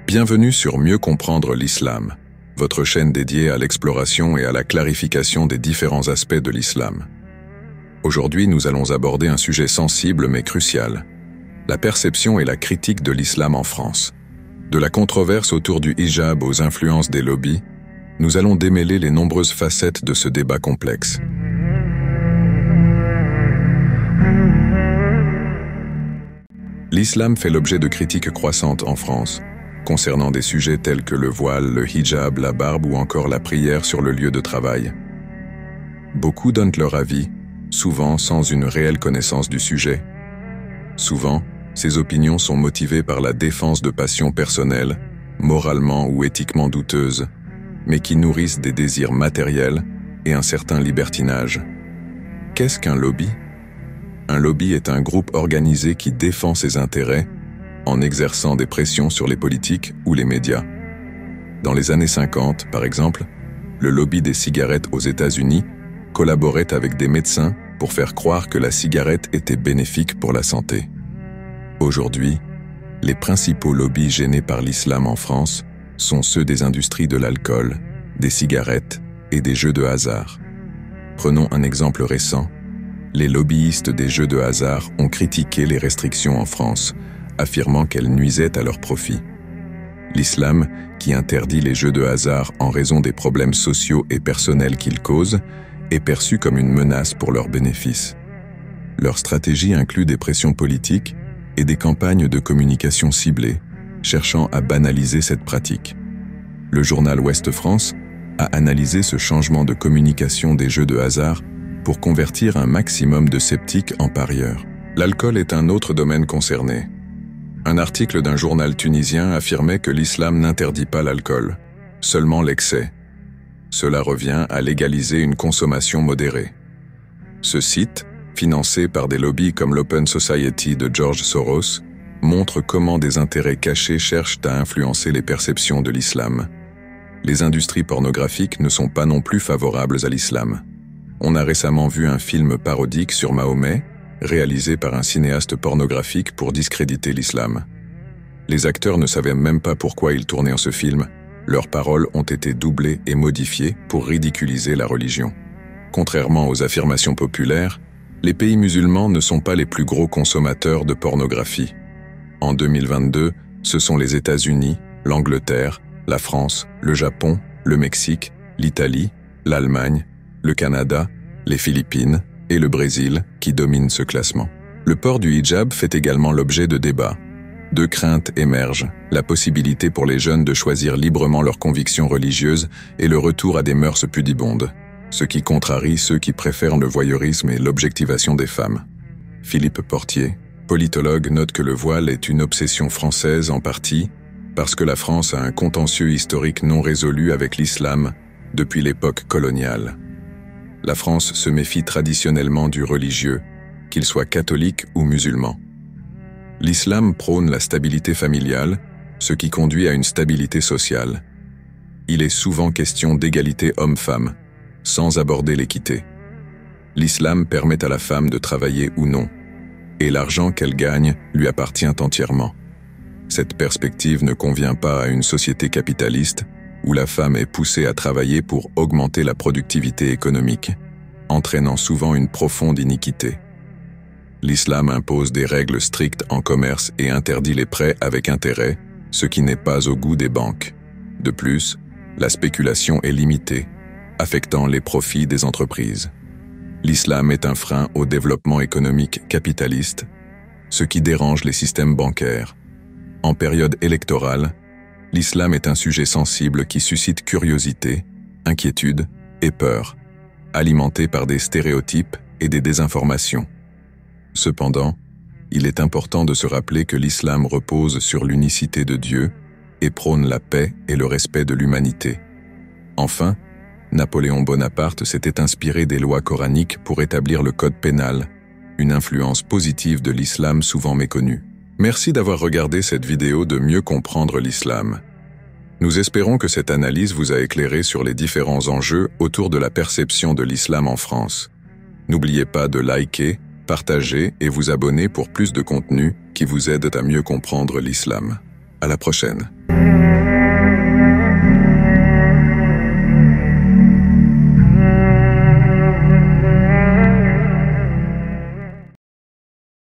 Bienvenue sur Mieux comprendre l'islam, votre chaîne dédiée à l'exploration et à la clarification des différents aspects de l'islam. Aujourd'hui, nous allons aborder un sujet sensible mais crucial, la perception et la critique de l'islam en France. De la controverse autour du hijab aux influences des lobbies, nous allons démêler les nombreuses facettes de ce débat complexe. L'islam fait l'objet de critiques croissantes en France, concernant des sujets tels que le voile, le hijab, la barbe ou encore la prière sur le lieu de travail. Beaucoup donnent leur avis, souvent sans une réelle connaissance du sujet. Souvent, ces opinions sont motivées par la défense de passions personnelles, moralement ou éthiquement douteuses, mais qui nourrissent des désirs matériels et un certain libertinage. Qu'est-ce qu'un lobby ? Un lobby est un groupe organisé qui défend ses intérêts en exerçant des pressions sur les politiques ou les médias. Dans les années 50, par exemple, le lobby des cigarettes aux États-Unis collaborait avec des médecins pour faire croire que la cigarette était bénéfique pour la santé. Aujourd'hui, les principaux lobbies gênés par l'islam en France sont ceux des industries de l'alcool, des cigarettes et des jeux de hasard. Prenons un exemple récent. Les lobbyistes des jeux de hasard ont critiqué les restrictions en France, affirmant qu'elles nuisaient à leur profit. L'islam, qui interdit les jeux de hasard en raison des problèmes sociaux et personnels qu'ils causent, est perçu comme une menace pour leurs bénéfices. Leur stratégie inclut des pressions politiques et des campagnes de communication ciblées, cherchant à banaliser cette pratique. Le journal Ouest France a analysé ce changement de communication des jeux de hasard pour convertir un maximum de sceptiques en parieurs. L'alcool est un autre domaine concerné. Un article d'un journal tunisien affirmait que l'islam n'interdit pas l'alcool, seulement l'excès. Cela revient à légaliser une consommation modérée. Ce site, financé par des lobbies comme l'Open Society de George Soros, montre comment des intérêts cachés cherchent à influencer les perceptions de l'islam. Les industries pornographiques ne sont pas non plus favorables à l'islam. On a récemment vu un film parodique sur Mahomet, réalisé par un cinéaste pornographique pour discréditer l'islam. Les acteurs ne savaient même pas pourquoi ils tournaient en ce film. Leurs paroles ont été doublées et modifiées pour ridiculiser la religion. Contrairement aux affirmations populaires, les pays musulmans ne sont pas les plus gros consommateurs de pornographie. En 2022, ce sont les États-Unis, l'Angleterre, la France, le Japon, le Mexique, l'Italie, l'Allemagne, le Canada, les Philippines et le Brésil qui dominent ce classement. Le port du hijab fait également l'objet de débats. Deux craintes émergent, la possibilité pour les jeunes de choisir librement leurs convictions religieuses et le retour à des mœurs pudibondes, ce qui contrarie ceux qui préfèrent le voyeurisme et l'objectivation des femmes. Philippe Portier, politologue, note que le voile est une obsession française en partie parce que la France a un contentieux historique non résolu avec l'islam depuis l'époque coloniale. La France se méfie traditionnellement du religieux, qu'il soit catholique ou musulman. L'islam prône la stabilité familiale, ce qui conduit à une stabilité sociale. Il est souvent question d'égalité homme-femme, sans aborder l'équité. L'islam permet à la femme de travailler ou non, et l'argent qu'elle gagne lui appartient entièrement. Cette perspective ne convient pas à une société capitaliste, où la femme est poussée à travailler pour augmenter la productivité économique, entraînant souvent une profonde iniquité. L'islam impose des règles strictes en commerce et interdit les prêts avec intérêt, ce qui n'est pas au goût des banques. De plus, la spéculation est limitée, affectant les profits des entreprises. L'islam est un frein au développement économique capitaliste, ce qui dérange les systèmes bancaires. En période électorale, l'islam est un sujet sensible qui suscite curiosité, inquiétude et peur, alimenté par des stéréotypes et des désinformations. Cependant, il est important de se rappeler que l'islam repose sur l'unicité de Dieu et prône la paix et le respect de l'humanité. Enfin, Napoléon Bonaparte s'était inspiré des lois coraniques pour établir le code pénal, une influence positive de l'islam souvent méconnue. Merci d'avoir regardé cette vidéo de Mieux comprendre l'islam. Nous espérons que cette analyse vous a éclairé sur les différents enjeux autour de la perception de l'islam en France. N'oubliez pas de liker, partager et vous abonner pour plus de contenu qui vous aide à mieux comprendre l'islam. À la prochaine.